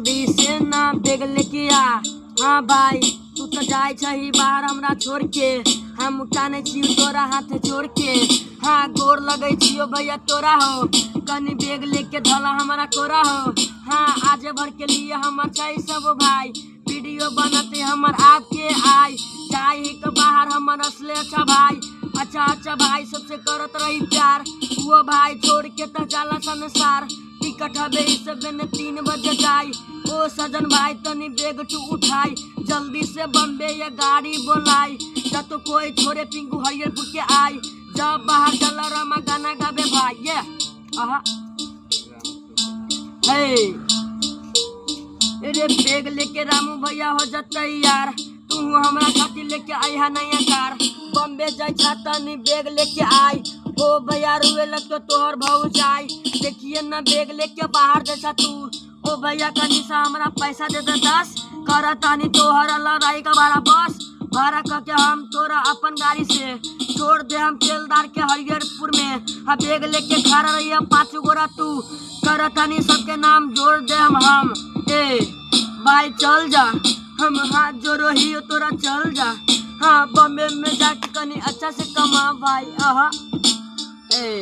जल्दी से ना बैग लेके आ। हाँ भाई तू तो जाए छही बाहर हमरा छोड़ के, हम काने छी तोरा हाथ जोड़ के। हाँ गोर लगे छियो भैया तोरा हो, कनी बैग लेके धला हमारा कोरा हो। हाँ आज भर के लिए हम चाहिए सब भाई, वीडियो बनाते हमर आपके आई जाए के बाहर हमर असले अच्छा भाई। अच्छा भाई सबसे करत रही प्यार, वो भाई छोड़ के तो जाला संसार। टिकट हबे इस बेने 3 बजे जाई, ओ सजन भाई तनी बैग तू उठाई, जल्दी से बम्बे ये गाड़ी बोलाई। जब तो कोई छोरे पिंकू हरियरपुर के आई, जब बाहर चला रमा गाना गावे भाई ये आहा हे। अरे बैग लेके रामू भैया हो जाते यार, तू हमरा खातिर लेके आई है नया कार। बम्बे जाए तनी बैग लेके आई, ओ भैया रुए लग तो तोहर भाव जाई। देखिए ना बैग लेके बाहर जैसा तू, ओ भैया कनी सा हमरा पैसा दे दे 10, कर तानी तोहर लड़ाई का भाड़ा बस। भाड़ा करके हम तोरा अपन गाड़ी से छोड़ दे हम तेलदार के हरियरपुर में। हाँ बैग लेके खड़ा रही 5 गोरा तू, कर तानी सबके नाम जोड़ दे हम। ए भाई चल जा, हम हाथ जोड़ो ही तोरा चल जा। हाँ बम्बे में जाके कनी अच्छा से कमा भाई आहा ए।